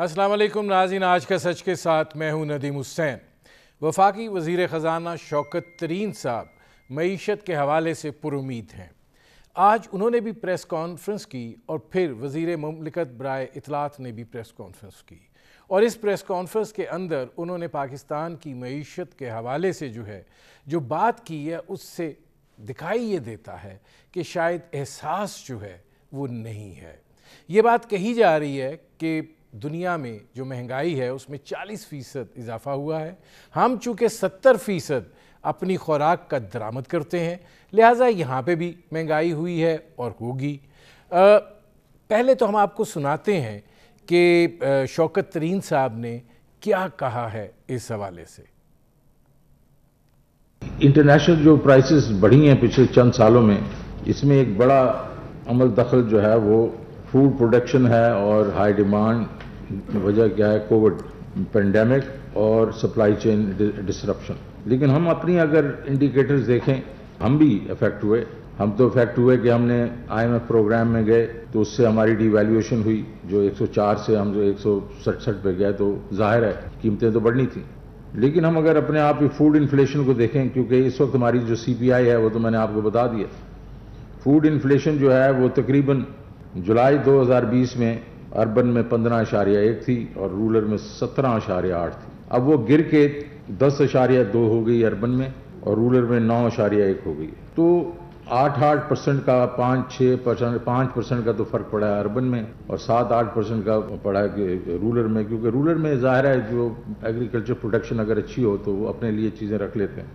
अस्सलाम वालेकुम नाज़रीन, आज का सच के साथ मैं हूं नदीम हुसैन। वफाकी वज़ीर ख़ज़ाना शौकत तरीन साहब मईशत के हवाले से पुरुमीद हैं। आज उन्होंने भी प्रेस कॉन्फ्रेंस की और फिर वज़ीर मुमलिकत बराए इत्तलात ने भी प्रेस कॉन्फ्रेंस की, और इस प्रेस कॉन्फ्रेंस के अंदर उन्होंने पाकिस्तान की मईशत के हवाले से जो बात की है उससे दिखाई ये देता है कि शायद एहसास जो है वो नहीं है। ये बात कही जा रही है कि दुनिया में जो महंगाई है उसमें 40% इजाफा हुआ है। हम चूँकि 70% अपनी खुराक का दरामद करते हैं, लिहाजा यहाँ पे भी महंगाई हुई है और होगी। पहले तो हम आपको सुनाते हैं कि शौकत तरीन साहब ने क्या कहा है इस हवाले से। इंटरनेशनल जो प्राइसेस बढ़ी हैं पिछले चंद सालों में, इसमें एक बड़ा अमल दखल जो है वो फूड प्रोडक्शन है और हाई डिमांड। वजह क्या है? कोविड पेंडेमिक और सप्लाई चेन डिसरप्शन। लेकिन हम अपनी अगर इंडिकेटर्स देखें, हम भी इफेक्ट हुए। हम तो इफेक्ट हुए कि हमने IMF प्रोग्राम में गए तो उससे हमारी डिवैल्यूएशन हुई, जो 104 से हम जो 167 पे गए, तो जाहिर है कीमतें तो बढ़नी थी। लेकिन हम अगर अपने आप ही फूड इन्फ्लेशन को देखें, क्योंकि इस वक्त हमारी जो CPI है वो तो मैंने आपको बता दिया। फूड इन्फ्लेशन जो है वो तकरीबन जुलाई 2020 में अर्बन में 15.1 थी और रूरल में 17.8 थी। अब वो गिर के 10.2 हो गई अर्बन में और रूरल में 9.1 हो गई। तो 8% का 5% का तो फर्क पड़ा है अर्बन में और 7-8% का पड़ा है रूरल में, क्योंकि रूरल में जाहिर है जो एग्रीकल्चर प्रोडक्शन अगर अच्छी हो तो वो अपने लिए चीज़ें रख लेते हैं।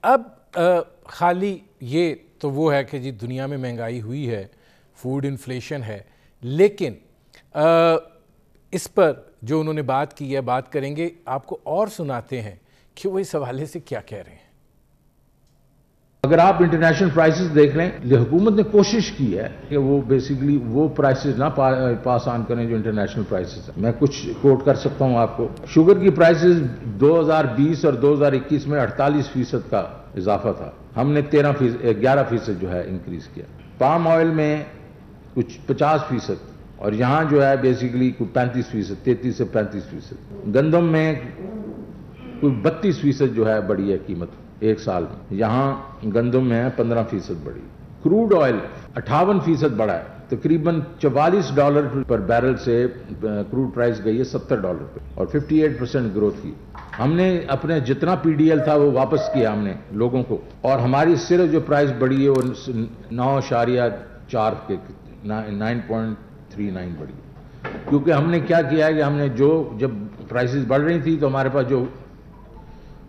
अब खाली ये तो वो है कि जी दुनिया में महंगाई हुई है, फूड इन्फ्लेशन है, लेकिन इस पर जो उन्होंने बात की है, बात करेंगे, आपको और सुनाते हैं कि वो इस हवाले से क्या कह रहे हैं। अगर आप इंटरनेशनल प्राइसेस देख लें, हुकूमत ने कोशिश की है कि वो बेसिकली वो प्राइसेस ना पास ऑन करें जो इंटरनेशनल प्राइसेस हैं। मैं कुछ कोट कर सकता हूं आपको। शुगर की प्राइसेस 2020 और 2021 में 48% का इजाफा था, हमने 11% जो है इंक्रीज किया। पाम ऑयल में कुछ 50% और यहाँ जो है बेसिकली कुछ 35%, 33 से 35%। गंदम में कुछ 32% जो है बढ़ी है कीमत एक साल में, यहाँ गंदम में 15% बढ़ी। क्रूड ऑयल 58% बढ़ा है, तकरीबन $44 पर बैरल से क्रूड प्राइस गई है $70 पे और 58% ग्रोथ की। हमने अपने जितना PDL था वो वापस किया हमने लोगों को, और हमारी सिर्फ जो प्राइस बढ़ी है वो 9.4 के 9.39 बढ़ी। क्योंकि हमने क्या किया है कि हमने जब प्राइसेस बढ़ रही थी तो हमारे पास जो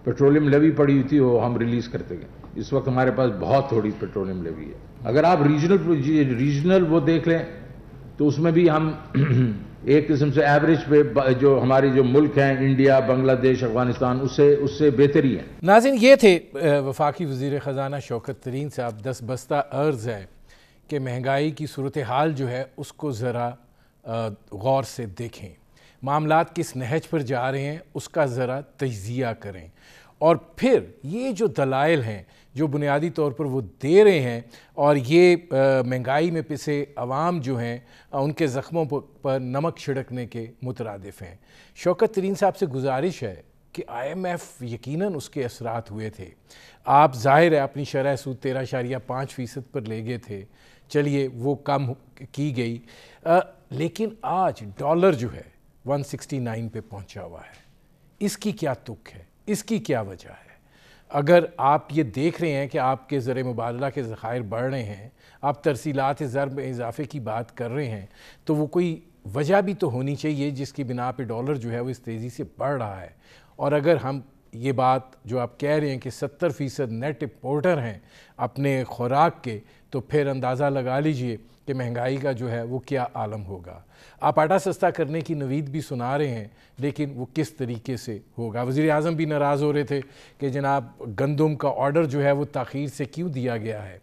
पेट्रोलियम लेवी पड़ी हुई थी वो हम रिलीज करते गए। इस वक्त हमारे पास बहुत थोड़ी पेट्रोलियम लेवी है। अगर आप रीजनल वो देख लें तो उसमें भी हम एक किस्म से एवरेज पे जो हमारी जो मुल्क हैं, इंडिया, बांग्लादेश, अफगानिस्तान, उससे बेहतरी है। नाज़रीन, ये थे वफाकी वज़ीर ख़ज़ाना शौकत तरीन साहब। दस बस्ता अर्ज़ है कि महंगाई की सूरत हाल जो है उसको ज़रा गौर से देखें, मामलात किस नहज पर जा रहे हैं उसका ज़रा तजिया करें, और फिर ये जो दलाइल हैं जो बुनियादी तौर पर वो दे रहे हैं, और ये महंगाई में पिसे अवाम जो हैं उनके ज़ख्मों पर नमक छिड़कने के मुतरादिफ हैं। शौकत तरीन साहब से गुजारिश है कि IMF यकीनन उसके असरात हुए थे। आप ज़ाहिर है अपनी शरह सूद 13.5% पर ले गए थे, चलिए वो कम की गई, लेकिन आज डॉलर जो है 169 पे पहुंचा हुआ है। इसकी क्या तुक है, इसकी क्या वजह है? अगर आप ये देख रहे हैं कि आपके ज़र मुबादला के ज़खायर बढ़ रहे हैं, आप तरसीलात ज़र में इजाफे की बात कर रहे हैं, तो वो कोई वजह भी तो होनी चाहिए जिसकी बिना पे डॉलर जो है वो इस तेज़ी से बढ़ रहा है। और अगर हम ये बात जो आप कह रहे हैं कि 70% नेट इंपोर्टर हैं अपने खुराक के, तो फिर अंदाज़ा लगा लीजिए कि महंगाई का जो है वो क्या आलम होगा। आप आटा सस्ता करने की नवीद भी सुना रहे हैं, लेकिन वो किस तरीके से होगा? वज़ीर आज़म भी नाराज़ हो रहे थे कि जनाब गंदम का ऑर्डर जो है वो ताख़ीर से क्यों दिया गया है।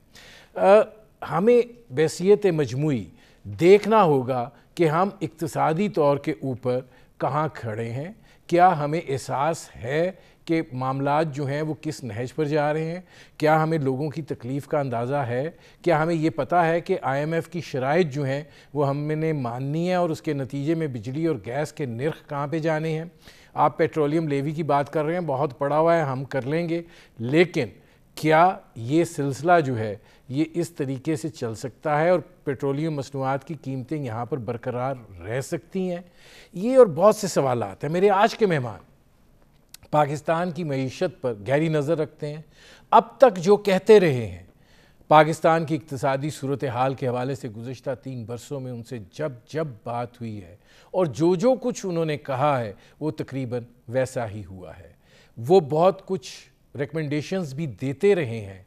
हमें बहसीयत मजमूई देखना होगा کہ ہم اقتصادی طور کے اوپر کہاں کھڑے ہیں، کیا ہمیں احساس ہے کہ معاملات جو ہیں وہ کس نہج پر جا رہے ہیں، کیا ہمیں لوگوں کی تکلیف کا اندازہ ہے، کیا ہمیں یہ پتہ ہے کہ IMF کی شرائط جو ہیں وہ ہم نے ماننی ہے اور اس کے نتیجے میں بجلی اور گیس کے نرخ کہاں پہ جانے ہیں۔ آپ پیٹرولیم لیوی کی بات کر رہے ہیں، بہت پڑا ہوا ہے، ہم کر لیں گے، لیکن کیا یہ سلسلہ جو ہے یہ اس طریقے سے چل سکتا ہے اور پیٹرولیم مصنوعات کی قیمتیں یہاں پر برقرار رہ سکتی ہیں؟ یہ اور بہت سے سوالات ہیں۔ میرے آج کے مہمان پاکستان کی معیشت پر گہری نظر رکھتے ہیں، اب تک جو کہتے رہے ہیں پاکستان کی اقتصادی صورتحال کے حوالے سے گزشتہ 3 برسوں میں ان سے جب بات ہوئی ہے اور جو کچھ انہوں نے کہا ہے وہ تقریباً ویسا ہی ہوا ہے۔ وہ بہت کچھ ریکمنڈیشنز بھی دیتے رہے ہیں،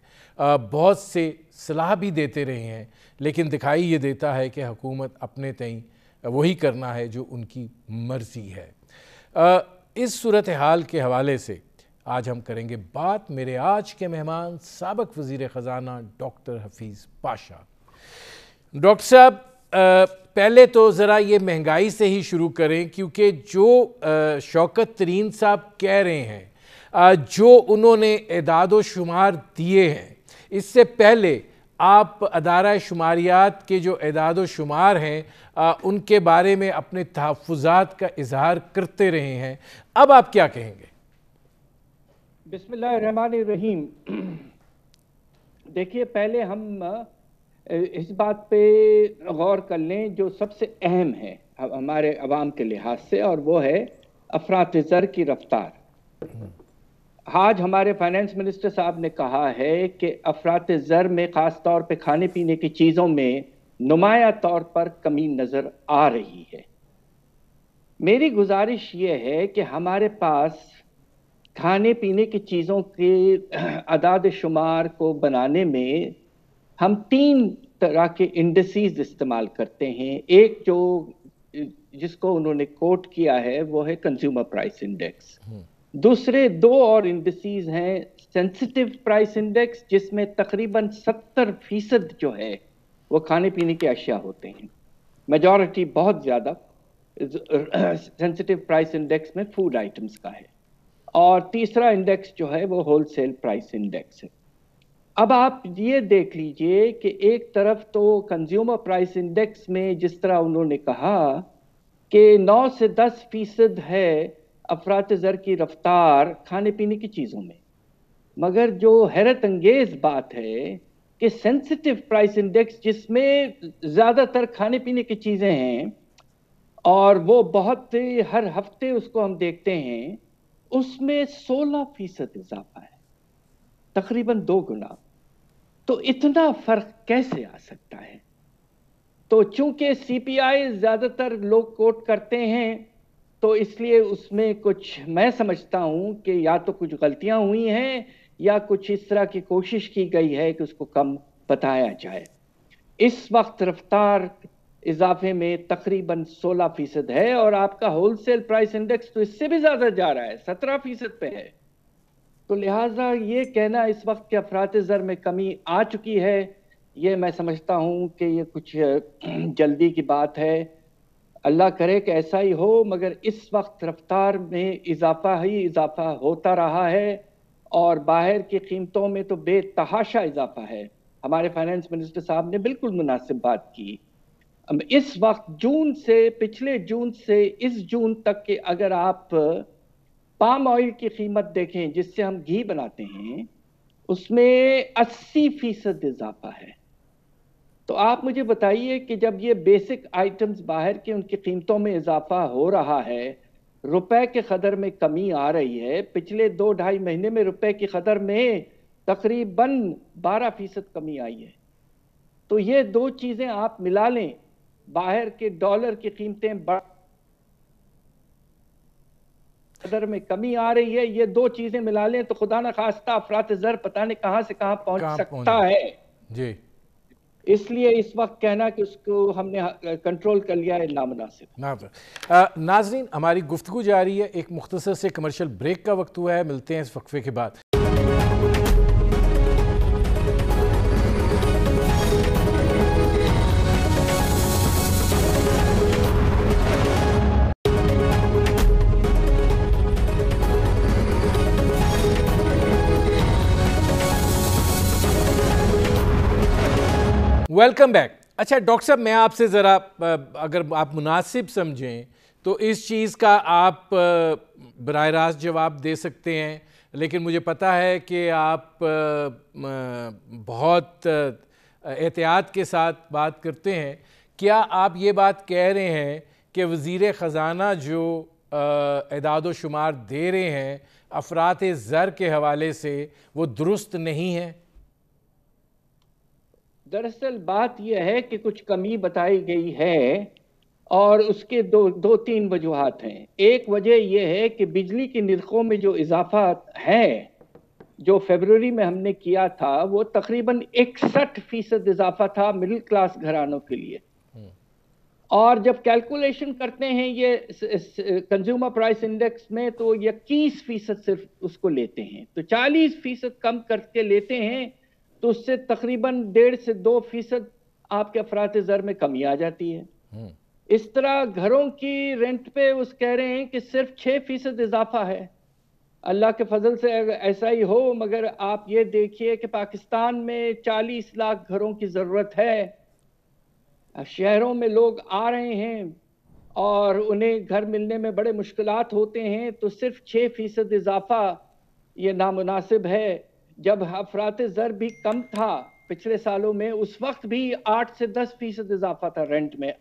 بہت سے صلاح بھی دیتے رہے ہیں، لیکن دکھائی یہ دیتا ہے کہ حکومت اپنے تئیں وہی کرنا ہے جو ان کی مرضی ہے۔ اس صورتحال کے حوالے سے آج ہم کریں گے بات۔ میرے آج کے مہمان سابق وزیر خزانہ ڈاکٹر حفیظ پاشا۔ ڈاکٹر صاحب، پہلے تو ذرا یہ مہنگائی سے ہی شروع کریں، کیونکہ جو شوکت ترین صاحب کہہ رہے ہیں، جو انہوں نے اعداد و شمار دیے ہیں، اس سے پہلے آپ ادارہ شماریات کے جو اعداد و شمار ہیں ان کے بارے میں اپنے تحفظات کا اظہار کرتے رہے ہیں، اب آپ کیا کہیں گے؟ بسم اللہ الرحمن الرحیم۔ دیکھیے، پہلے ہم اس بات پہ غور کر لیں جو سب سے اہم ہے ہمارے عوام کے لحاظ سے، اور وہ ہے افراط زر کی رفتار۔ آج ہمارے فائنانس منسٹر صاحب نے کہا ہے کہ افراط زر میں خاص طور پہ کھانے پینے کی چیزوں میں نمایاں طور پر کمی نظر آ رہی ہے۔ میری گزارش یہ ہے کہ ہمارے پاس کھانے پینے کی چیزوں کے اعداد شمار کو بنانے میں ہم 3 طرح کے انڈیسیز استعمال کرتے ہیں۔ ایک جس کو انہوں نے کوٹ کیا ہے وہ ہے کنزیومر پرائس انڈیکس۔ دوسرے 2 اور انڈیسیز ہیں سینسٹیو پرائس انڈیکس، جس میں تقریباً 70% جو ہے وہ کھانے پینے کے اشیاء ہوتے ہیں، میجورٹی بہت زیادہ سینسٹیو پرائس انڈیکس میں فوڈ آئٹمز کا ہے، اور تیسرا انڈیکس جو ہے وہ ہول سیل پرائس انڈیکس ہے۔ اب آپ یہ دیکھ لیجئے کہ ایک طرف تو کنزیومر پرائس انڈیکس میں جس طرح انہوں نے کہا کہ 9 سے 10% ہے افراط زر کی رفتار کھانے پینے کی چیزوں میں، مگر جو حیرت انگیز بات ہے کہ سینسٹیو پرائس انڈیکس جس میں زیادہ تر کھانے پینے کی چیزیں ہیں اور وہ بہت ہر ہفتے اس کو ہم دیکھتے ہیں، اس میں 16% اضافہ ہے، تقریباً 2 گنا۔ تو اتنا فرق کیسے آ سکتا ہے؟ تو چونکہ CPI زیادہ تر لوگ کوٹ کرتے ہیں، تو اس لیے اس میں کچھ میں سمجھتا ہوں کہ یا تو کچھ غلطیاں ہوئی ہیں یا کچھ اس طرح کی کوشش کی گئی ہے کہ اس کو کم بتایا جائے۔ اس وقت رفتار اضافے میں تقریباً 16% ہے، اور آپ کا ہول سیل پرائس انڈیکس تو اس سے بھی زیادہ جا رہا ہے، 17% پہ ہے۔ تو لہٰذا یہ کہنا اس وقت کہ افراط زر میں کمی آ چکی ہے، یہ میں سمجھتا ہوں کہ یہ کچھ جلدی کی بات ہے۔ اللہ کرے کہ ایسا ہی ہو، مگر اس وقت رفتار میں اضافہ ہی اضافہ ہوتا رہا ہے، اور باہر کی قیمتوں میں تو بے تحاشا اضافہ ہے۔ ہمارے فائنانس منسٹر صاحب نے بالکل مناسب بات کی۔ اس وقت پچھلے جون سے اس جون تک کے اگر آپ پام آئل کی قیمت دیکھیں، جس سے ہم گھی بناتے ہیں، اس میں 80% اضافہ ہے۔ تو آپ مجھے بتائیے کہ جب یہ بیسک آئٹمز باہر کے ان کی قیمتوں میں اضافہ ہو رہا ہے، روپے کے قدر میں کمی آ رہی ہے، پچھلے 2-2.5 مہینے میں روپے کی قدر میں تقریباً 12% کمی آئی ہے۔ تو یہ 2 چیزیں آپ ملا لیں، باہر کے ڈالر کی قیمتیں قدر میں کمی آ رہی ہے، یہ 2 چیزیں ملا لیں تو خدا نہ خواستہ افراط زر پتہ نہیں کہاں سے کہاں پہنچ سکتا ہے۔ جی، اس لیے اس وقت کہنا کہ اس کو ہم نے کنٹرول کر لیا ہے نامناسب۔ ناظرین، ہماری گفتگو جاری ہے، ایک مختصر سے کمرشل بریک کا وقت ہوا ہے، ملتے ہیں اس وقفے کے بعد۔ Welcome back. اچھا ڈاکٹر صاحب میں آپ سے ذرا اگر آپ مناسب سمجھیں تو اس چیز کا آپ براہ راست جواب دے سکتے ہیں، لیکن مجھے پتہ ہے کہ آپ بہت احتیاط کے ساتھ بات کرتے ہیں. کیا آپ یہ بات کہہ رہے ہیں کہ وزیر خزانہ جو اعداد و شمار دے رہے ہیں افراط زر کے حوالے سے وہ درست نہیں ہے؟ دراصل بات یہ ہے کہ کچھ کمی بتائی گئی ہے اور اس کے دو تین وجوہات ہیں. ایک وجہ یہ ہے کہ بجلی کی نرخوں میں جو اضافہ ہے جو فیبروری میں ہم نے کیا تھا وہ تقریباً 61% اضافہ تھا مڈل کلاس گھرانوں کے لیے. اور جب کیلکولیشن کرتے ہیں یہ کنزیومر پرائس انڈیکس میں تو 21% صرف اس کو لیتے ہیں، تو 40% کم کر کے لیتے ہیں تو اس سے تقریباً 1.5 سے 2% آپ کے افراط زر میں کمی آ جاتی ہے. اس طرح گھروں کی رینٹ پہ اس کہہ رہے ہیں کہ صرف 6% اضافہ ہے. اللہ کے فضل سے ایسا ہی ہو، مگر آپ یہ دیکھیے کہ پاکستان میں 40 لاکھ گھروں کی ضرورت ہے. شہروں میں لوگ آ رہے ہیں اور انہیں گھر ملنے میں بڑے مشکلات ہوتے ہیں، تو صرف 6% اضافہ یہ نامناسب ہے. جب افراط زر بھی کم تھا پچھلے سالوں میں اس وقت بھی 8 سے 10% اضافہ تھا رینٹ میں.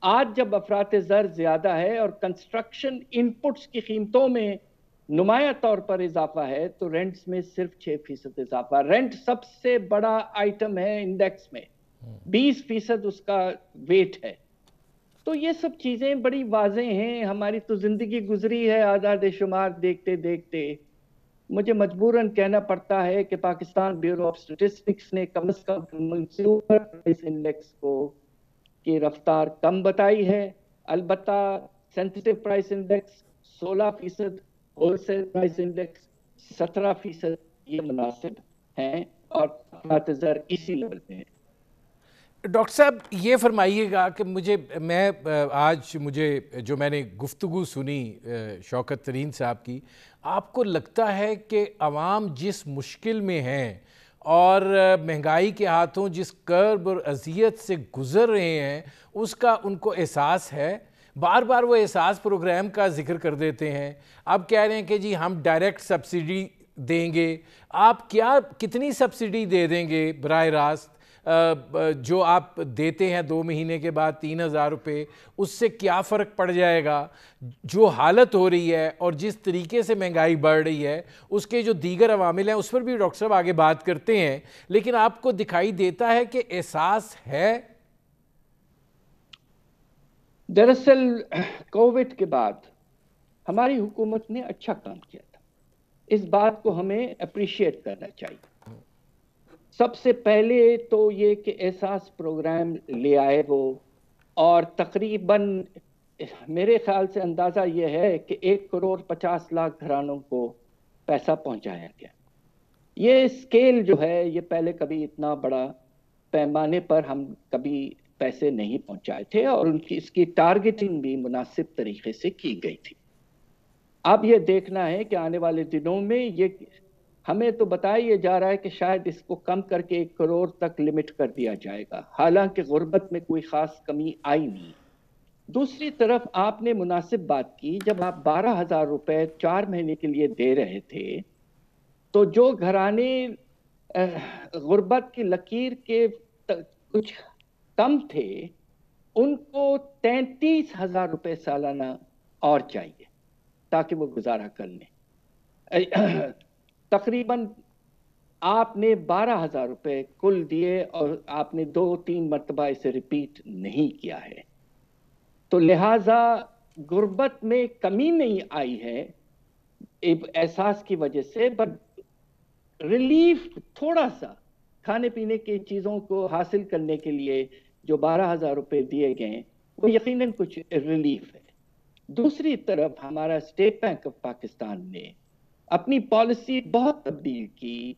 آج جب افراط زر زیادہ ہے اور کنسٹرکشن انپٹس کی قیمتوں میں نمایاں طور پر اضافہ ہے تو رینٹس میں صرف 6% اضافہ. رینٹ سب سے بڑا آئٹم ہے انڈیکس میں، 20% اس کا ویٹ ہے. تو یہ سب چیزیں بڑی واضح ہیں. ہماری تو زندگی گزری ہے اعداد شمار دیکھتے دیکھتے. مجھے مجبوراً کہنا پڑتا ہے کہ پاکستان بیورو آف اسٹیٹسٹکس نے کم از کم کنزیومر پرائس انڈیکس کو کی رفتار کم بتائی ہے. البتہ sensitive price index 16%، whole cell price index 17%، یہ مناسب ہیں اور افراط زر اسی لیول پہ ہے. ڈاکٹر صاحب یہ فرمائیے گا کہ مجھے جو میں نے گفتگو سنی شوکت ترین صاحب کی، آپ کو لگتا ہے کہ عوام جس مشکل میں ہیں اور مہنگائی کے ہاتھوں جس کرب اور اذیت سے گزر رہے ہیں اس کا ان کو احساس ہے؟ بار بار وہ احساس پروگرام کا ذکر کر دیتے ہیں. اب کہہ رہے ہیں کہ جی ہم ڈائریکٹ سبسڈی دیں گے. آپ کتنی سبسڈی دے دیں گے براہ راست؟ جو آپ دیتے ہیں 2 مہینے کے بعد 3,000 روپے، اس سے کیا فرق پڑ جائے گا؟ جو حالت ہو رہی ہے اور جس طریقے سے مہنگائی بڑھ رہی ہے اس کے جو دیگر عوامل ہیں اس پر بھی ڈاکٹر صاحب آگے بات کرتے ہیں، لیکن آپ کو دکھائی دیتا ہے کہ احساس ہے؟ دراصل کووڈ کے بعد ہماری حکومت نے اچھا کام کیا تھا، اس بات کو ہمیں اپریشیٹ کرنا چاہیے. سب سے پہلے تو یہ کہ احساس پروگرام لے آئے وہ، اور تقریباً میرے خیال سے اندازہ یہ ہے کہ 1,50,00,000 گھرانوں کو پیسہ پہنچایا گیا. یہ اسکیل جو ہے یہ پہلے کبھی اتنا بڑا پیمانے پر ہم کبھی پیسے نہیں پہنچائے تھے اور اس کی ٹارگیٹنگ بھی مناسب طریقے سے کی گئی تھی. اب یہ دیکھنا ہے کہ آنے والے دنوں میں یہ ہمیں تو بتایا جا رہا ہے کہ شاید اس کو کم کر کے 1 کروڑ تک لمٹ کر دیا جائے گا، حالانکہ غربت میں کوئی خاص کمی آئی نہیں. دوسری طرف آپ نے مناسب بات کی، جب آپ 12,000 روپے 4 مہینے کے لیے دے رہے تھے تو جو گھرانے غربت کی لکیر کے کچھ کم تھے ان کو 33,000 روپے سالانہ اور چاہیے تاکہ وہ گزارا کر لیں. تقریباً آپ نے 12,000 روپے کل دیے اور آپ نے 2-3 مرتبہ اسے ریپیٹ نہیں کیا ہے، تو لہٰذا غربت میں کمی نہیں آئی ہے احساس کی وجہ سے، بٹ ریلیف تھوڑا سا کھانے پینے کی چیزوں کو حاصل کرنے کے لیے جو 12,000 روپے دیے گئے وہ یقیناً کچھ ریلیف ہے. دوسری طرف ہمارا اسٹیٹ بینک آف پاکستان نے اپنی پالیسی بہت تبدیل کی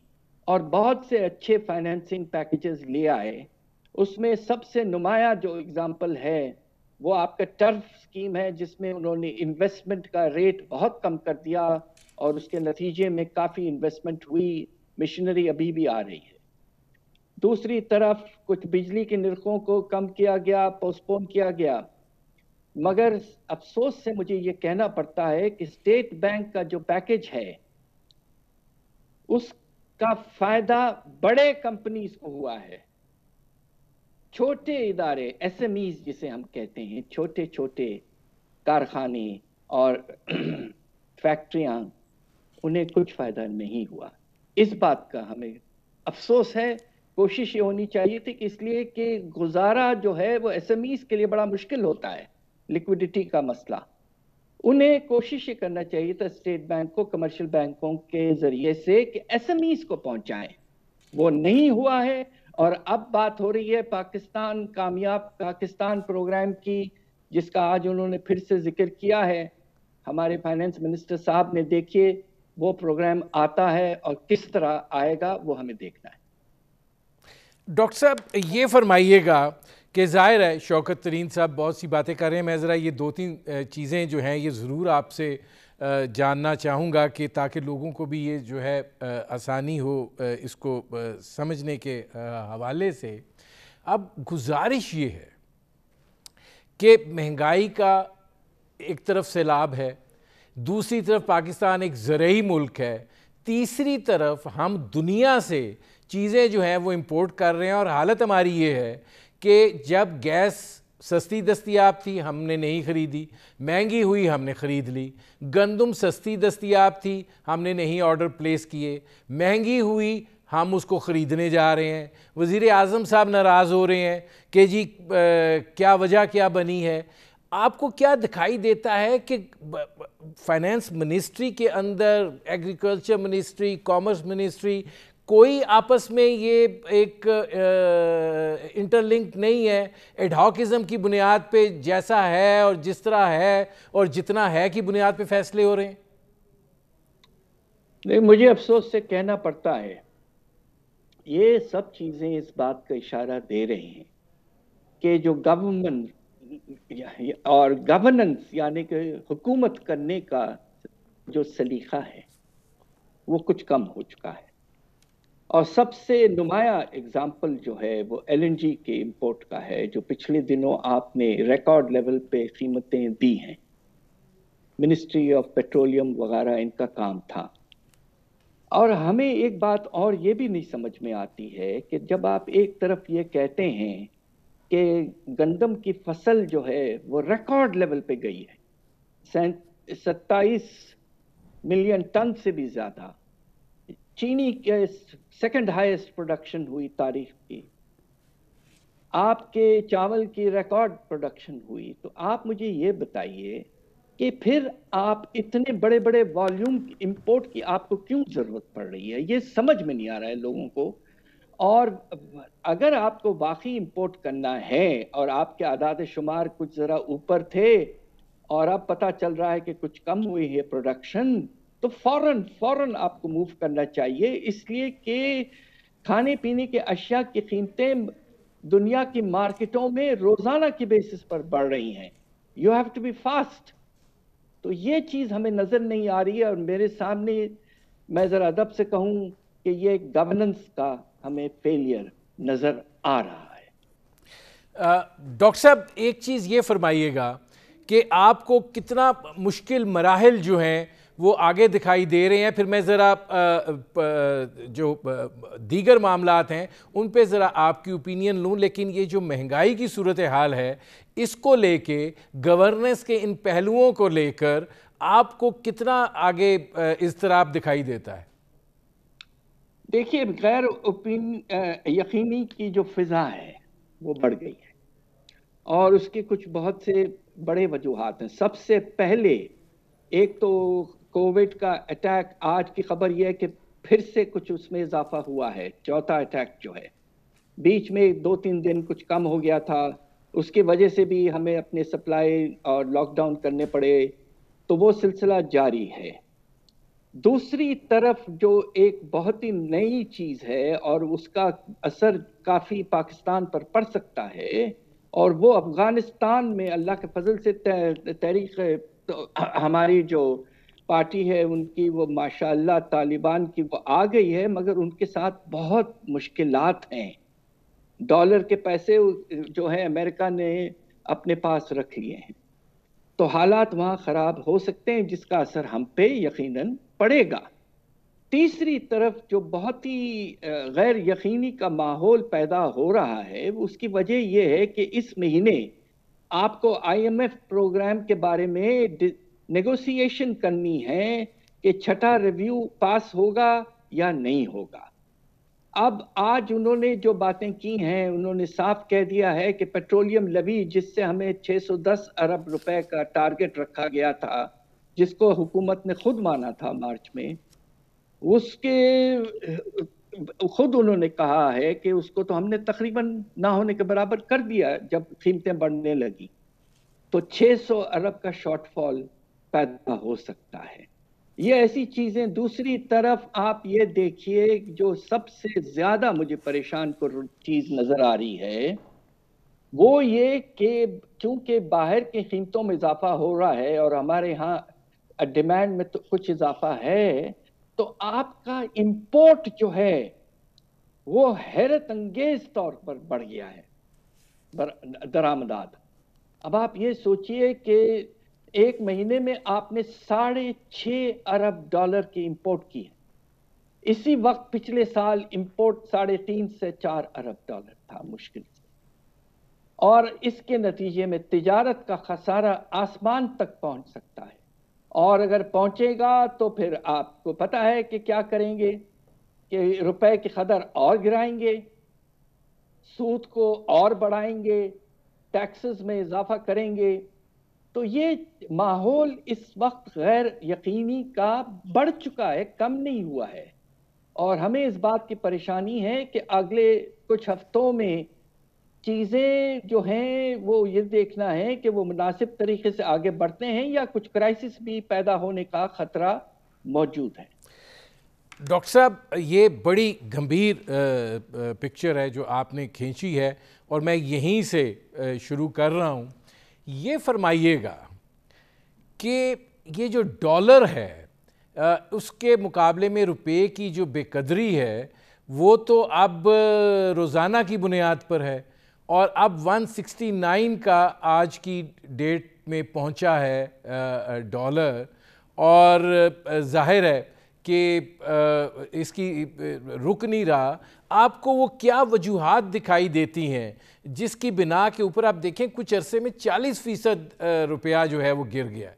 اور بہت سے اچھے فائنینسنگ پیکیجز لے آئے. اس میں سب سے نمایاں جو اگزامپل ہے وہ آپ کا ٹرف اسکیم ہے، جس میں انہوں نے انویسٹمنٹ کا ریٹ بہت کم کر دیا اور اس کے نتیجے میں کافی انویسٹمنٹ ہوئی، مشنری ابھی بھی آ رہی ہے. दूसरी तरफ कुछ बिजली के निर्खों को कम किया गया, पोस्टपोन किया गया। मगर अफसोस से मुझे ये कहना पड़ता है कि स्टेट बैंक का जो पैकेज है उसका फायदा बड़े कंपनीज को हुआ है। छोटे इदारे, एसएमईज जिसे हम कहते हैं, छोटे छोटे कारखाने और फैक्ट्रियां, उन्हें कुछ फायदा नहीं हुआ। इस बात का हमें अफसोस है। कोशिश ये होनी चाहिए थी कि इसलिए कि गुजारा जो है वो एसएमईज के लिए बड़ा मुश्किल होता है, लिक्विडिटी का मसला। उन्हें कोशिश ये करना चाहिए था स्टेट बैंक को कमर्शियल बैंकों के जरिए से कि एसएमईज को पहुंचाएं। वो नहीं हुआ है। और अब बात हो रही है पाकिस्तान कामयाब पाकिस्तान प्रोग्राम की, जिसका आज उन्होंने फिर से जिक्र किया है हमारे फाइनेंस मिनिस्टर साहब ने। देखिए वो प्रोग्राम आता है और किस तरह आएगा वो हमें देखना है। डॉक्टर साहब ये फरमाइएगा कि ज़ाहिर है शौकत तरीन साहब बहुत सी बातें कर रहे हैं, मैं ज़रा ये दो तीन चीज़ें जो हैं ये ज़रूर आपसे जानना चाहूँगा कि ताकि लोगों को भी ये जो है आसानी हो इसको समझने के हवाले से। अब गुजारिश ये है कि महंगाई का एक तरफ सैलाब है, दूसरी तरफ पाकिस्तान एक ज़रई मुल्क है, तीसरी तरफ हम दुनिया से चीज़ें जो हैं वो इंपोर्ट कर रहे हैं। और हालत हमारी ये है कि जब गैस सस्ती दस्तयाब थी हमने नहीं ख़रीदी, महंगी हुई हमने ख़रीद ली। गंदम सस्ती दस्तयाब थी हमने नहीं ऑर्डर प्लेस किए, महंगी हुई हम उसको ख़रीदने जा रहे हैं। वज़ीर आज़म साहब नाराज़ हो रहे हैं कि जी क्या वजह क्या बनी है। आपको क्या दिखाई देता है कि फाइनेंस मिनिस्ट्री के अंदर, एग्रीकल्चर मिनिस्ट्री, कॉमर्स मिनिस्ट्री, कोई आपस में ये एक इंटरलिंक नहीं है, एडहॉकिज्म की बुनियाद पे जैसा है और जिस तरह है और जितना है की बुनियाद पे फैसले हो रहे हैं? नहीं, मुझे अफसोस से कहना पड़ता है ये सब चीज़ें इस बात का इशारा दे रही हैं कि जो गवर्नमेंट और गवर्नेंस यानी कि हुकूमत करने का जो सलीका है वो कुछ कम हो चुका है। और सबसे नुमाया एग्जाम्पल जो है वो एलएनजी के इंपोर्ट का है, जो पिछले दिनों आपने रिकॉर्ड लेवल पे कीमतें दी हैं। मिनिस्ट्री ऑफ पेट्रोलियम वगैरह इनका काम था। और हमें एक बात और ये भी नहीं समझ में आती है कि जब आप एक तरफ ये कहते हैं कि गंदम की फसल जो है वो रिकॉर्ड लेवल पे गई है, 27 मिलियन टन से भी ज्यादा, चीनी के सेकंड हाईएस्ट प्रोडक्शन हुई तारीख की, आपके चावल की रिकॉर्ड प्रोडक्शन हुई, तो आप मुझे ये बताइए कि फिर आप इतने बड़े बड़े वॉल्यूम इंपोर्ट की आपको क्यों जरूरत पड़ रही है? ये समझ में नहीं आ रहा है लोगों को। और अगर आपको वाकई इंपोर्ट करना है और आपके आदाद शुमार कुछ जरा ऊपर थे और अब पता चल रहा है कि कुछ कम हुई है प्रोडक्शन, तो फौरन आपको मूव करना चाहिए, इसलिए कि खाने पीने के अशिया की कीमतें दुनिया की मार्केटों में रोजाना की बेसिस पर बढ़ रही हैं। You have to be fast. तो ये चीज हमें नजर नहीं आ रही है और मेरे सामने, मैं जरा अदब से कहूं कि ये गवर्नेंस का हमें फेलियर नजर आ रहा है। डॉक्टर साहब एक चीज ये फरमाइएगा कि आपको कितना मुश्किल मराहिल जो हैं वो आगे दिखाई दे रहे हैं। फिर मैं ज़रा जो दीगर मामलात हैं उन पे ज़रा आपकी ओपिनियन लूँ, लेकिन ये जो महंगाई की सूरत हाल है इसको लेके, गवर्नेंस के इन पहलुओं को लेकर आपको कितना आगे इज़्तिराब दिखाई देता है? देखिए, गैर यकीनी की जो फिजा है वो बढ़ गई है और उसके कुछ बहुत से बड़े वजूहात हैं। सबसे पहले एक तो कोविड का अटैक, आज की खबर यह है कि फिर से कुछ उसमें इजाफा हुआ है, चौथा अटैक जो है। बीच में 2-3 दिन कुछ कम हो गया था, उसकी वजह से भी हमें अपने सप्लाई और लॉकडाउन करने पड़े, तो वो सिलसिला जारी है। दूसरी तरफ जो एक बहुत ही नई चीज है और उसका असर काफी पाकिस्तान पर पड़ सकता है, और वो अफगानिस्तान में अल्लाह के फजल से तहरीक तो हमारी जो पार्टी है उनकी, वो माशाअल्लाह तालिबान की वो आ गई है, मगर उनके साथ बहुत मुश्किलात हैं। डॉलर के पैसे जो है अमेरिका ने अपने पास रख लिए हैं। तो हालात वहाँ ख़राब हो सकते हैं, जिसका असर हम पे यकीनन पड़ेगा। तीसरी तरफ जो बहुत ही गैर यकीनी का माहौल पैदा हो रहा है, उसकी वजह यह है कि इस महीने आपको IMF प्रोग्राम के बारे में नेगोशिएशन करनी है कि छठा रिव्यू पास होगा या नहीं होगा। अब आज उन्होंने जो बातें की हैं, उन्होंने साफ कह दिया है कि पेट्रोलियम लेवी, जिससे हमें 610 अरब रुपए का टारगेट रखा गया था, जिसको हुकूमत ने खुद माना था मार्च में, उसके खुद उन्होंने कहा है कि उसको तो हमने तकरीबन ना होने के बराबर कर दिया जब कीमतें बढ़ने लगी। तो 600 अरब का शॉर्टफॉल पैदा हो सकता है। ये ऐसी चीजें। दूसरी तरफ आप ये देखिए, जो सबसे ज्यादा मुझे परेशान कर चीज नजर आ रही है वो ये कि चूंकि बाहर की कीमतों में इजाफा हो रहा है और हमारे यहाँ डिमांड में तो कुछ इजाफा है, तो आपका इंपोर्ट जो है वो हैरत अंगेज तौर पर बढ़ गया है, दरामदाद। अब आप ये सोचिए कि एक महीने में आपने 6.5 अरब डॉलर की इंपोर्ट की है। इसी वक्त पिछले साल इंपोर्ट 3.5 से 4 अरब डॉलर था मुश्किल से, और इसके नतीजे में तिजारत का खसारा आसमान तक पहुंच सकता है। और अगर पहुंचेगा तो फिर आपको पता है कि क्या करेंगे, कि रुपए की कदर और गिराएंगे, सूद को और बढ़ाएंगे, टैक्सेस में इजाफा करेंगे। तो ये माहौल इस वक्त गैर यकीनी का बढ़ चुका है, कम नहीं हुआ है। और हमें इस बात की परेशानी है कि अगले कुछ हफ्तों में चीज़ें जो हैं वो ये देखना है कि वो मुनासिब तरीके से आगे बढ़ते हैं या कुछ क्राइसिस भी पैदा होने का ख़तरा मौजूद है। डॉक्टर साहब, ये बड़ी गंभीर पिक्चर है जो आपने खींची है, और मैं यहीं से शुरू कर रहा हूँ। ये फरमाइएगा कि ये जो डॉलर है उसके मुकाबले में रुपए की जो बेकदरी है वो तो अब रोज़ाना की बुनियाद पर है, और अब 169 का आज की डेट में पहुंचा है डॉलर, और जाहिर है कि इसकी रुक नहीं रहा। आपको वो क्या वजूहात दिखाई देती हैं जिसकी बिना के ऊपर आप देखें कुछ अरसे में 40% रुपया जो है वो गिर गया है?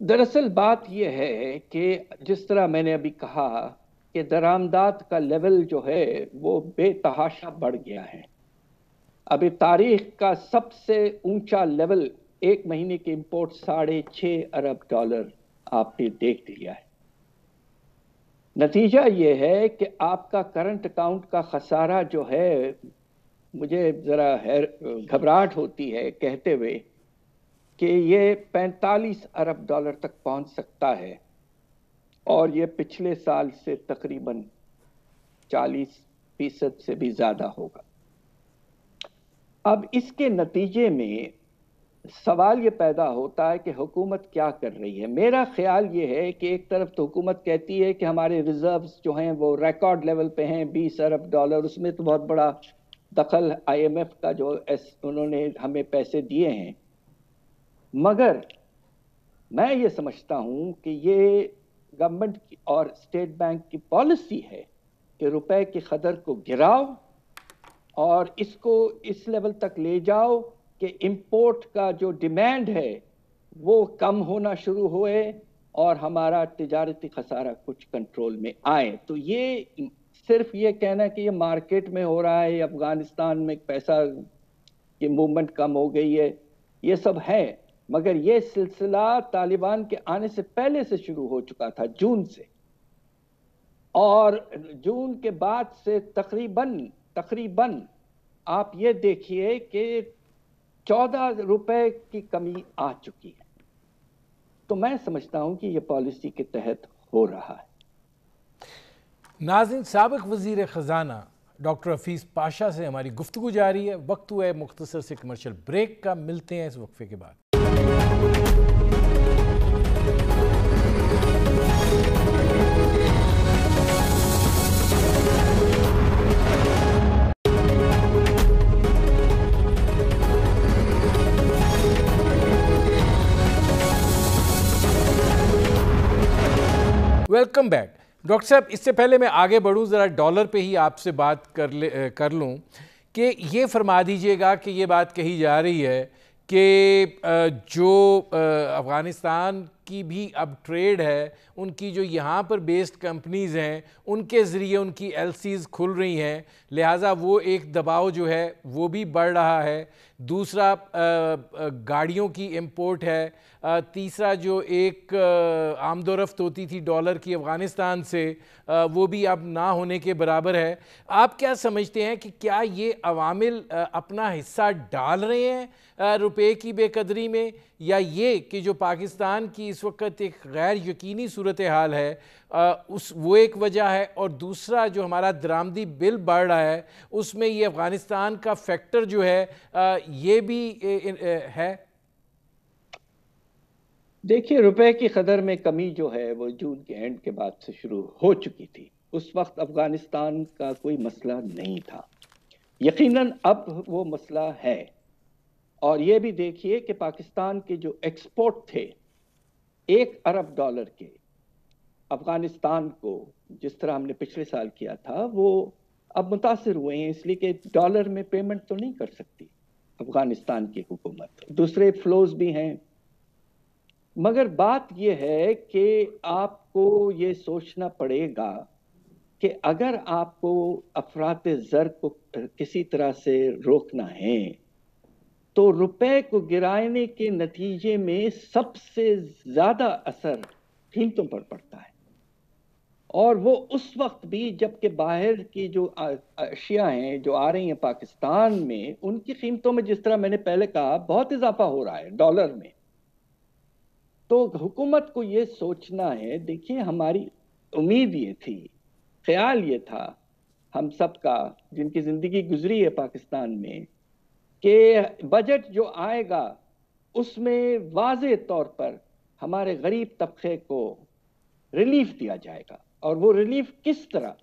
दरअसल बात यह है कि जिस तरह मैंने अभी कहा कि दरामदात का लेवल जो है वो बेतहाशा बढ़ गया है। अभी तारीख का सबसे ऊंचा लेवल एक महीने की इंपोर्ट 6.5 अरब डॉलर आपने देख लिया है। नतीजा ये है कि आपका करंट अकाउंट का खसारा जो है, मुझे ज़रा घबराहट होती है कहते हुए कि ये 45 अरब डॉलर तक पहुंच सकता है, और ये पिछले साल से तकरीबन 40% से भी ज़्यादा होगा। अब इसके नतीजे में सवाल ये पैदा होता है कि हुकूमत क्या कर रही है। मेरा ख्याल ये है कि एक तरफ तो हुकूमत कहती है कि हमारे रिजर्व्स जो हैं वो रिकॉर्ड लेवल पे हैं, 20 अरब डॉलर, उसमें तो बहुत बड़ा दखल IMF का जो उन्होंने हमें पैसे दिए हैं। मगर मैं ये समझता हूँ कि ये गवर्नमेंट की और स्टेट बैंक की पॉलिसी है कि रुपए की कदर को गिराओ और इसको इस लेवल तक ले जाओ कि इंपोर्ट का जो डिमांड है वो कम होना शुरू होए और हमारा तिजारती खसारा कुछ कंट्रोल में आए। तो ये सिर्फ ये कहना कि ये मार्केट में हो रहा है, अफगानिस्तान में पैसा की मूवमेंट कम हो गई है, ये सब है, मगर ये सिलसिला तालिबान के आने से पहले से शुरू हो चुका था, जून से, और जून के बाद से तकरीबन आप ये देखिए कि 14 रुपए की कमी आ चुकी है। तो मैं समझता हूं कि ये पॉलिसी के तहत हो रहा है। नाज़रीन, साबिक वज़ीर ख़ज़ाना डॉक्टर हफीज़ पाशा से हमारी गुफ्तगू जारी है। वक्त हुआ है मुख्तसर से कमर्शियल ब्रेक का, मिलते हैं इस वक्फे के बाद। ویلکم بیک ڈاکٹر صاحب. اس سے پہلے میں آگے بڑھوں ذرا ڈالر پہ ہی آپ سے بات کر لوں کہ یہ فرما دیجئے گا کہ یہ بات کہی جا رہی ہے کہ جو افغانستان کی بھی اب ٹریڈ ہے، ان کی جو یہاں پر بیسڈ کمپنیز ہیں ان کے ذریعے ان کی ایل سیز کھل رہی ہیں، لہٰذا وہ ایک دباؤ جو ہے وہ بھی بڑھ رہا ہے. دوسرا گاڑیوں کی امپورٹ ہے. تیسرا جو ایک آمد و رفت ہوتی تھی ڈالر کی افغانستان سے وہ بھی اب نہ ہونے کے برابر ہے. آپ کیا سمجھتے ہیں کہ کیا یہ عوامل اپنا حصہ ڈال رہے ہیں روپے کی بے قدری میں، یا یہ کہ جو پاکستان کی اس وقت ایک غیر یقینی صورتحال ہے وہ ایک وجہ ہے، اور دوسرا جو ہمارا درآمدی بل بڑھ رہا ہے اس میں یہ افغانستان کا فیکٹر جو ہے یہ بھی ہے؟ دیکھیے، روپے کی قدر میں کمی جو ہے وہ جون کے اینڈ کے بعد سے شروع ہو چکی تھی. اس وقت افغانستان کا کوئی مسئلہ نہیں تھا. یقیناً اب وہ مسئلہ ہے. اور یہ بھی دیکھیے کہ پاکستان کے جو ایکسپورٹ تھے 1 ارب ڈالر کے افغانستان کو، جس طرح ہم نے پچھلے سال کیا تھا، وہ اب متاثر ہوئے ہیں، اس لیے کہ ڈالر میں پیمنٹ تو نہیں کر سکتی افغانستان کی حکومت. دوسرے فلوز بھی ہیں. مگر بات یہ ہے کہ آپ کو یہ سوچنا پڑے گا کہ اگر آپ کو افراط زر کو کسی طرح سے روکنا ہے تو روپے کو گرانے کے نتیجے میں سب سے زیادہ اثر قیمتوں پر پڑتا ہے. اور وہ اس وقت بھی جب کہ باہر کی جو اشیاء ہیں جو آ رہی ہیں پاکستان میں، ان کی قیمتوں میں جس طرح میں نے پہلے کہا بہت اضافہ ہو رہا ہے ڈالر میں. تو حکومت کو یہ سوچنا ہے. دیکھیں، ہماری امید یہ تھی، خیال یہ تھا ہم سب کا جن کی زندگی گزری ہے پاکستان میں، کہ بجٹ جو آئے گا اس میں واضح طور پر ہمارے غریب طبقے کو ریلیف دیا جائے گا. اور وہ ریلیف کس طرح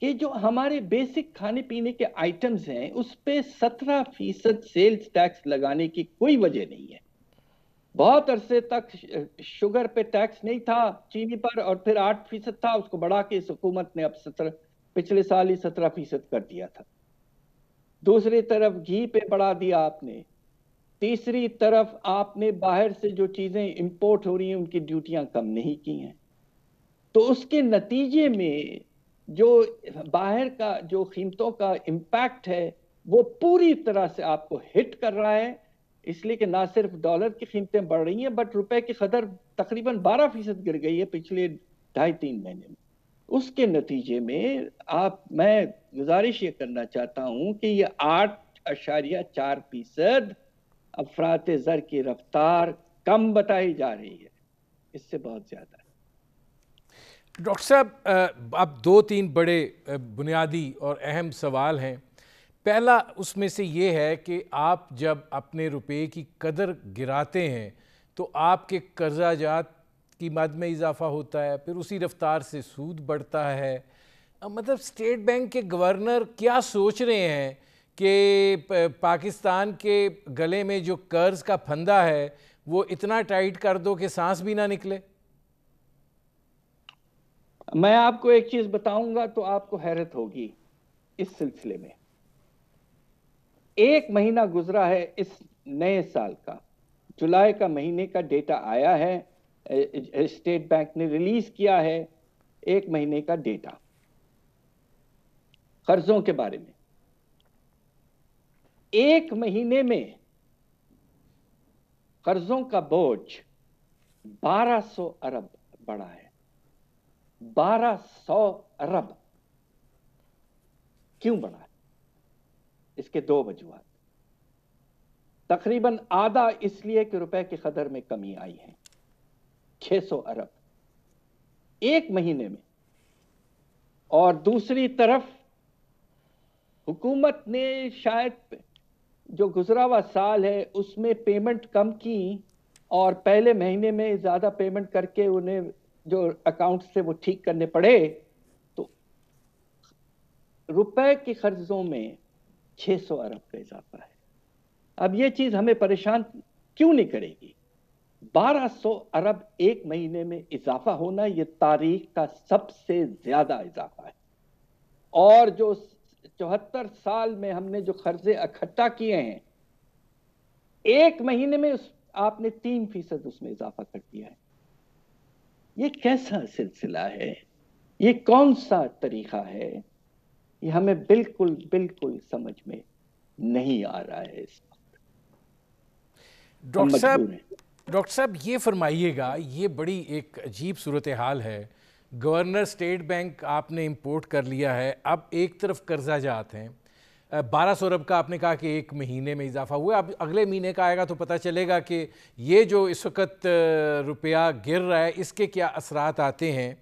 کہ جو ہمارے بیسک کھانے پینے کے آئٹمز ہیں اس پہ 17% سیلز ٹیکس لگانے کی کوئی وجہ نہیں ہے. بہت عرصے تک شوگر پہ ٹیکس نہیں تھا، چینی پر، اور پھر 8% تھا، اس کو بڑھا کے اس حکومت نے اب پچھلے سال ہی 17% کر دیا تھا. دوسری طرف گھی پہ بڑھا دیا آپ نے. تیسری طرف آپ نے باہر سے جو چیزیں امپورٹ ہو رہی ہیں ان کی ڈیوٹیاں کم نہیں کی ہیں. تو اس کے نتیجے میں جو باہر کا جو قیمتوں کا امپیکٹ ہے وہ پوری طرح سے آپ کو ہٹ کر رہا ہے. اس لیے کہ نہ صرف ڈالر کی قیمتیں بڑھ رہی ہیں بٹ روپے کی قدر تقریباً 12% گر گئی ہے پچھلے 2.5-3 مہینے میں. اس کے نتیجے میں میں گزارش یہ کرنا چاہتا ہوں کہ یہ 8.4% افراط زر کی رفتار کم بتائی جا رہی ہے، اس سے بہت زیادہ ہے. ڈاکٹر صاحب، اب 2-3 بڑے بنیادی اور اہم سوال ہیں. پہلا اس میں سے یہ ہے کہ آپ جب اپنے روپے کی قدر گراتے ہیں تو آپ کے قرضہ جات کی مد میں اضافہ ہوتا ہے، پھر اسی رفتار سے سود بڑھتا ہے. مطلب اسٹیٹ بینک کے گورنر کیا سوچ رہے ہیں کہ پاکستان کے گلے میں جو قرض کا پھندا ہے وہ اتنا ٹائٹ کر دو کہ سانس بھی نہ نکلے؟ میں آپ کو ایک چیز بتاؤں گا تو آپ کو حیرت ہوگی اس سلسلے میں. 1 مہینہ گزرا ہے اس نئے سال کا، جولائی کا مہینے کا ڈیٹا آیا ہے، اسٹیٹ بینک نے ریلیز کیا ہے 1 مہینے کا ڈیٹا قرضوں کے بارے میں. 1 مہینے میں قرضوں کا بوجھ 1200 ارب بڑھا ہے. 1200 ارب. کیوں بڑھا ہے؟ اس کے 2 وجوہات. تقریباً آدھا اس لیے کہ روپے کی قدر میں کمی آئی ہے، 600 ارب 1 مہینے میں. اور دوسری طرف حکومت نے شاید جو گزرا ہوا سال ہے اس میں پیمنٹ کم کی اور پہلے مہینے میں زیادہ پیمنٹ کر کے انہیں جو اکاؤنٹ سے وہ ٹھیک کرنے پڑے، تو روپے کی قرضوں میں 600 ارب کا اضافہ ہے. اب یہ چیز ہمیں پریشان کیوں نہیں کرے گی؟ 1200 अरब एक महीने में इजाफा होना ये तारीख का सबसे ज्यादा इजाफा है। और जो 74 साल में हमने जो कर्जे इकट्ठा किए हैं, एक महीने में आपने 3% उसमें इजाफा कर दिया है। ये कैसा सिलसिला है? ये कौन सा तरीका है? ये हमें बिल्कुल बिल्कुल समझ में नहीं आ रहा है इस वक्त। डॉक्टर साहब ये फरमाइएगा, ये बड़ी एक अजीब सूरत हाल है। गवर्नर स्टेट बैंक आपने इंपोर्ट कर लिया है, अब एक तरफ कर्जा जाते हैं, 1200 अरब का आपने कहा कि एक महीने में इजाफा हुआ, अब अगले महीने का आएगा तो पता चलेगा कि ये जो इस वक्त रुपया गिर रहा है इसके क्या असरात आते हैं।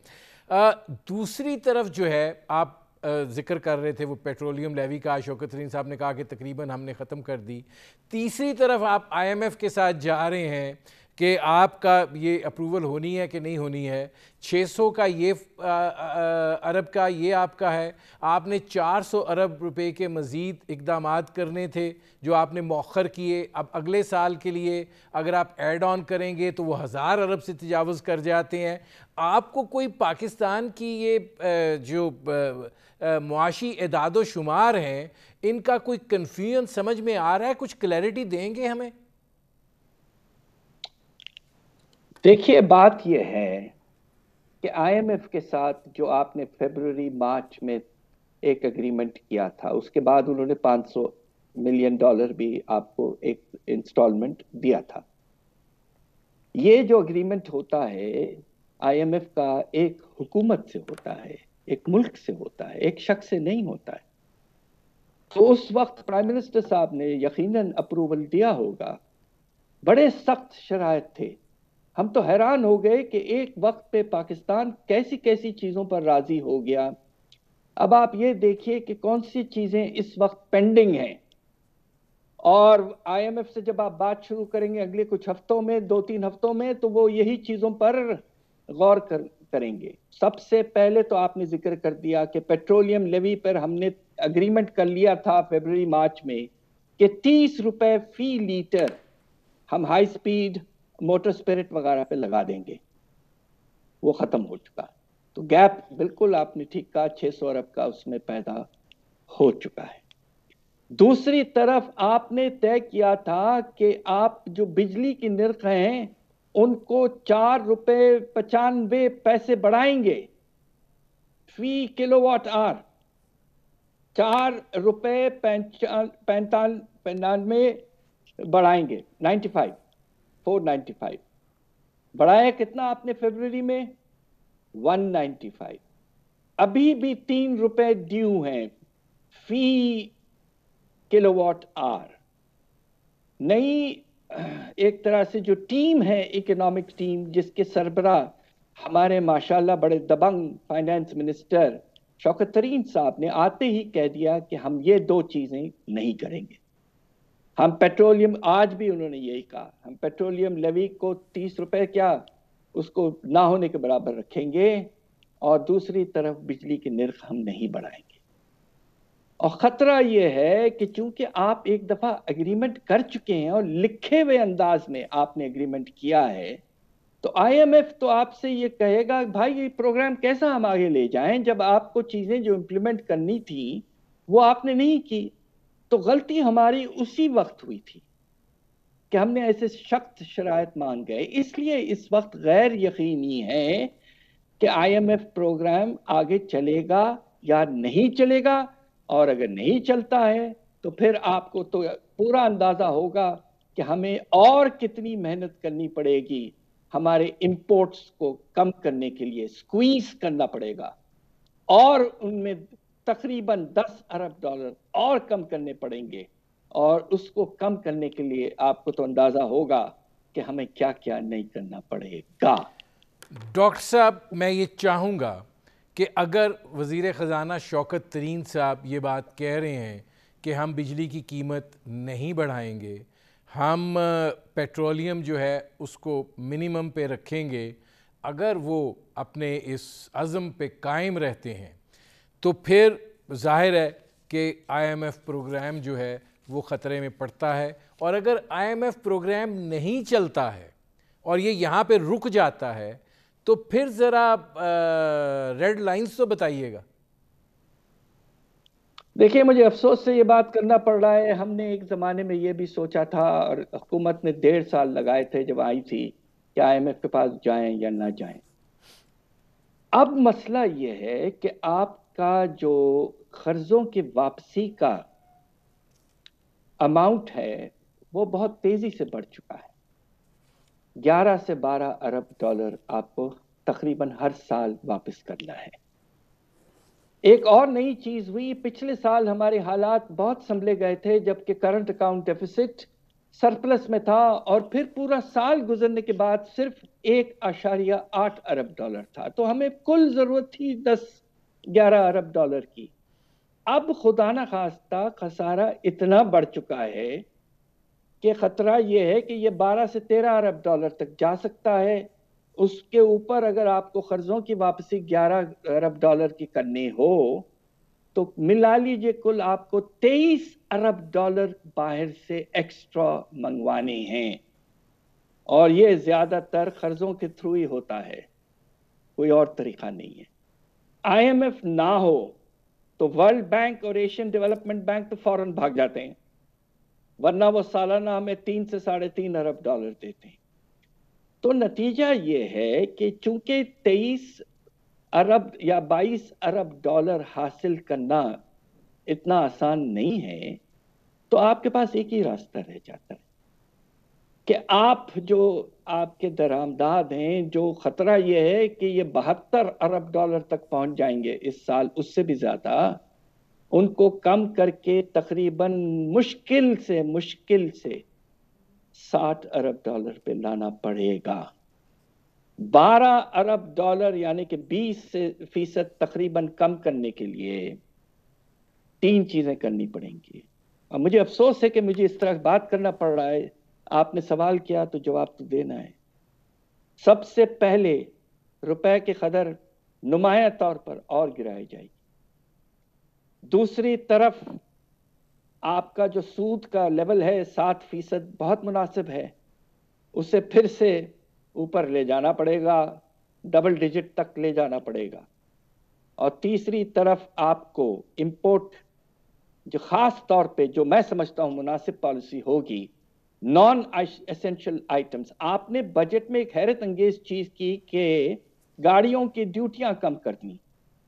दूसरी तरफ जो है आप ज़िक्र कर रहे थे वो पेट्रोलियम लेवी का, शौकत तरीन साहब ने कहा कि तकरीबन हमने ख़त्म कर दी। तीसरी तरफ आप IMF के साथ जा रहे हैं कि आपका ये अप्रूवल होनी है कि नहीं होनी है। 600 का ये अरब का ये आपका है, आपने 400 अरब रुपए के मज़ीद इक़दामात करने थे जो आपने मौखर किए। अब अगले साल के लिए अगर आप ऐड ऑन करेंगे तो वो 1000 अरब से तजावज़ कर जाते हैं। आपको कोई पाकिस्तान की ये जो मुआशी एदाद शुमार हैं इनका कोई कन्फ्यूजन समझ में आ रहा है? कुछ क्लैरिटी देंगे हमें? देखिए, बात यह है कि IMF के साथ जो आपने फरवरी मार्च में एक एग्रीमेंट किया था, उसके बाद उन्होंने $500 मिलियन भी आपको एक इंस्टॉलमेंट दिया था। ये जो एग्रीमेंट होता है IMF का एक हुकूमत से होता है, एक मुल्क से होता है, एक शख्स से नहीं होता है। तो उस वक्त प्राइम मिनिस्टर साहब ने यकीनन अप्रूवल दिया होगा। बड़े सख्त शराइत थे। हम तो हैरान हो गए कि एक वक्त पे पाकिस्तान कैसी कैसी चीज़ों पर राज़ी हो गया। अब आप ये देखिए कि कौन सी चीज़ें इस वक्त पेंडिंग हैं, और IMF से जब आप बात शुरू करेंगे अगले कुछ हफ्तों में, 2-3 हफ्तों में, तो वो यही चीज़ों पर गौर करेंगे। सबसे पहले तो आपने जिक्र कर दिया कि पेट्रोलियम लेवी पर हमने एग्रीमेंट कर लिया था फरवरी मार्च में कि 30 रुपए फी लीटर हम हाई स्पीड मोटर स्पिरिट वगैरह पे लगा देंगे। वो खत्म हो चुका। तो गैप बिल्कुल आपने ठीक कहा, 600 अरब का उसमें पैदा हो चुका है। दूसरी तरफ आपने तय किया था कि आप जो बिजली की निर्ख हैं उनको 4 रुपए 95 पैसे बढ़ाएंगे फी किलोवाट आवर। 4 रुपए 95 बढ़ाएंगे, 495। बढ़ाया कितना आपने फरवरी में? 195। अभी भी 3 रुपए ड्यू हैं फी किलोवाट आवर। नई एक तरह से जो टीम है, इकोनॉमिक टीम, जिसके सरबराह हमारे माशाल्लाह बड़े दबंग फाइनेंस मिनिस्टर शौकत तरीन साहब ने आते ही कह दिया कि हम ये 2 चीजें नहीं करेंगे। हम पेट्रोलियम, आज भी उन्होंने यही कहा, हम पेट्रोलियम लेवी को 30 रुपए क्या उसको ना होने के बराबर रखेंगे, और दूसरी तरफ बिजली की निर्ख हम नहीं बढ़ाएंगे। और खतरा यह है कि चूंकि आप एक दफा एग्रीमेंट कर चुके हैं और लिखे हुए अंदाज में आपने एग्रीमेंट किया है, तो IMF तो आपसे ये कहेगा भाई ये प्रोग्राम कैसा हम आगे ले जाएं, जब आपको चीजें जो इंप्लीमेंट करनी थी वो आपने नहीं की। तो गलती हमारी उसी वक्त हुई थी कि हमने ऐसे सख्त शराइत मान गए। इसलिए इस वक्त गैर यकीनी है कि IMF प्रोग्राम आगे चलेगा या नहीं चलेगा, और अगर नहीं चलता है तो फिर आपको तो पूरा अंदाजा होगा कि हमें और कितनी मेहनत करनी पड़ेगी। हमारे इंपोर्ट्स को कम करने के लिए स्क्वीज करना पड़ेगा, और उनमें तकरीबन $10 अरब और कम करने पड़ेंगे। और उसको कम करने के लिए आपको तो अंदाजा होगा कि हमें क्या क्या नहीं करना पड़ेगा। डॉक्टर साहब, मैं ये चाहूँगा कि अगर वज़ीर ख़जाना शौकत तरीन साहब ये बात कह रहे हैं कि हम बिजली की कीमत नहीं बढ़ाएंगे, हम पेट्रोलियम जो है उसको मिनिमम पे रखेंगे, अगर वो अपने इस अज़म पे कायम रहते हैं तो फिर ज़ाहिर है कि IMF प्रोग्राम जो है वो ख़तरे में पड़ता है। और अगर IMF प्रोग्राम नहीं चलता है اور یہ یہاں پہ رک جاتا ہے تو پھر ذرا ریڈ لائنز تو بتائیے گا. دیکھیے مجھے افسوس سے یہ بات کرنا پڑ رہا ہے، ہم نے ایک زمانے میں یہ بھی سوچا تھا اور حکومت نے 1.5 سال لگائے تھے جب آئی تھی کہ IMF کے پاس جائیں یا نہ جائیں. اب مسئلہ یہ ہے کہ آپ کا جو قرضوں کی واپسی کا اماؤنٹ ہے وہ بہت تیزی سے بڑھ چکا ہے. 11 سے 12 ارب ڈالر آپ کو تقریباً ہر سال واپس کرنا ہے. ایک اور نئی چیز ہوئی، پچھلے سال ہمارے حالات بہت سنبھلے گئے تھے جبکہ کرنٹ اکاؤنٹ ڈیفیسٹ سرپلس میں تھا، اور پھر پورا سال گزرنے کے بعد صرف 1.8 ارب ڈالر تھا، تو ہمیں کل ضرورت تھی 10-11 ارب ڈالر کی. اب خدا نہ خواستہ خسارہ اتنا بڑھ چکا ہے کہ خطرہ یہ ہے کہ یہ 12 سے 13 ارب ڈالر تک جا سکتا ہے. اس کے اوپر اگر آپ کو قرضوں کی واپسی 11 ارب ڈالر کی کرنی ہو تو ملا لیجئے کل آپ کو 23 ارب ڈالر باہر سے ایکسٹرا منگوانے ہیں، اور یہ زیادہ تر قرضوں کے تھرو ہی ہوتا ہے، کوئی اور طریقہ نہیں ہے. IMF نہ ہو تو ورلڈ بینک اور ایشین ڈیولپمنٹ بینک تو فوراً بھاگ جاتے ہیں، ورنہ وہ سالانہ ہمیں 3 سے 3.5 ارب ڈالر دیتے ہیں. تو نتیجہ یہ ہے کہ چونکہ 23 ارب یا 22 ارب ڈالر حاصل کرنا اتنا آسان نہیں ہے، تو آپ کے پاس ایک ہی راستہ رہ جاتا ہے کہ آپ جو آپ کے درآمدات ہیں، جو خطرہ یہ ہے کہ یہ 72 ارب ڈالر تک پہنچ جائیں گے اس سال، اس سے بھی زیادہ، ان کو کم کر کے تقریباً مشکل سے 60 ارب ڈالر پہ لانا پڑے گا. 12 ارب ڈالر یعنی کہ 20% تقریباً کم کرنے کے لیے 3 چیزیں کرنی پڑیں گی. اور مجھے افسوس ہے کہ مجھے اس طرح بات کرنا پڑ رہا ہے. آپ نے سوال کیا تو جواب تو دینا ہے. سب سے پہلے روپے کی قدر نمایاں طور پر اور گرائی جائے گی. دوسری طرف آپ کا جو سود کا لیول ہے 7% بہت مناسب ہے، اسے پھر سے اوپر لے جانا پڑے گا، ڈبل ڈیجٹ تک لے جانا پڑے گا. اور تیسری طرف آپ کو امپورٹ، جو خاص طور پہ جو میں سمجھتا ہوں مناسب پالیسی ہوگی، نان ایسنشل آئٹمز. آپ نے بجٹ میں ایک حیرت انگیز چیز کی کہ گاڑیوں کی ڈیوٹیاں کم کر دیں،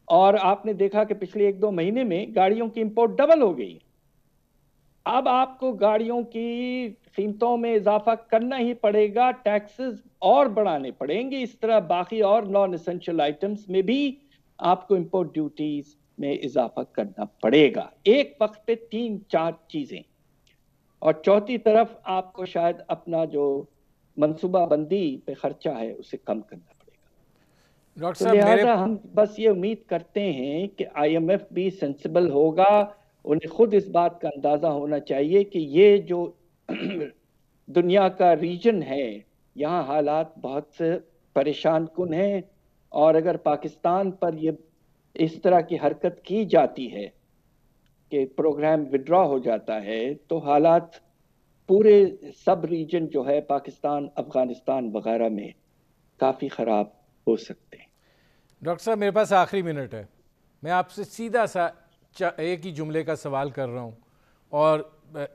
اور آپ نے دیکھا کہ پچھلے 1-2 مہینے میں گاڑیوں کی امپورٹ ڈبل ہو گئی. اب آپ کو گاڑیوں کی قیمتوں میں اضافہ کرنا ہی پڑے گا، ٹیکسز اور بڑھانے پڑیں گے. اس طرح باقی اور نان ایسنشل آئٹمز میں بھی آپ کو امپورٹ ڈیوٹیز میں اضافہ کرنا پڑے گا. ایک وقت پہ 3-4 چیزیں. اور چوتھی طرف آپ کو شاید اپنا جو منصوبہ بندی پہ خرچہ ہے اسے کم کرنا پڑے گا. تو لہٰذا ہم بس یہ امید کرتے ہیں کہ IMF بھی سینسیبل ہوگا. انہیں خود اس بات کا اندازہ ہونا چاہیے کہ یہ جو دنیا کا ریجن ہے، یہاں حالات بہت سے پریشان کن ہیں، اور اگر پاکستان پر یہ اس طرح کی حرکت کی جاتی ہے کہ پروگرام وڈرا ہو جاتا ہے تو حالات پورے سب ریجن جو ہے پاکستان، افغانستان وغیرہ میں کافی خراب ہو سکتے ہیں. ڈاکٹر صاحب میرے پاس آخری منٹ ہے، میں آپ سے سیدھا سا ایک ہی جملے کا سوال کر رہا ہوں اور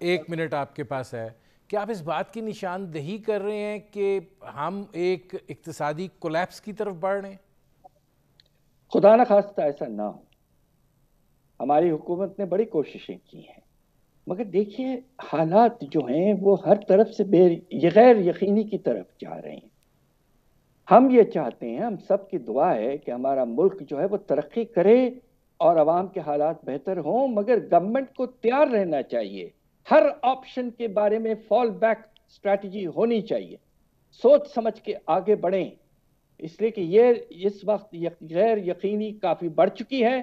1 منٹ آپ کے پاس ہے کہ آپ اس بات کی نشاندہی کر رہے ہیں کہ ہم ایک اقتصادی کولیپس کی طرف بڑھ رہے ہیں؟ خدا نہ خواستہ ایسا نہ ہو. ہماری حکومت نے بڑی کوششیں کی ہیں، مگر دیکھیے حالات جو ہیں وہ ہر طرف سے غیر یقینی کی طرف جا رہے ہیں. ہم یہ چاہتے ہیں، ہم سب کی دعا ہے کہ ہمارا ملک جو ہے وہ ترقی کرے اور عوام کے حالات بہتر ہوں، مگر گورنمنٹ کو تیار رہنا چاہیے. ہر آپشن کے بارے میں فال بیک اسٹریٹجی ہونی چاہیے. سوچ سمجھ کے آگے بڑھیں، اس لیے کہ یہ اس وقت غیر یقینی کافی بڑھ چکی ہے،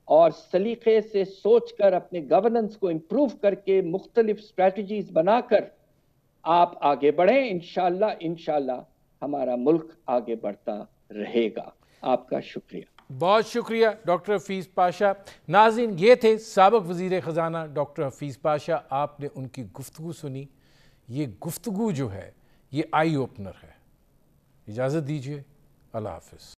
اور سلیقے سے سوچ کر اپنے گورننس کو امپروو کر کے مختلف اسٹریٹجیز بنا کر آپ آگے بڑھیں. انشاءاللہ ہمارا ملک آگے بڑھتا رہے گا. آپ کا شکریہ. بہت شکریہ ڈاکٹر حفیظ پاشا. ناظرین، یہ تھے سابق وزیر خزانہ ڈاکٹر حفیظ پاشا. آپ نے ان کی گفتگو سنی. یہ گفتگو جو ہے یہ آئی اوپنر ہے. اجازت دیجیے، اللہ حافظ۔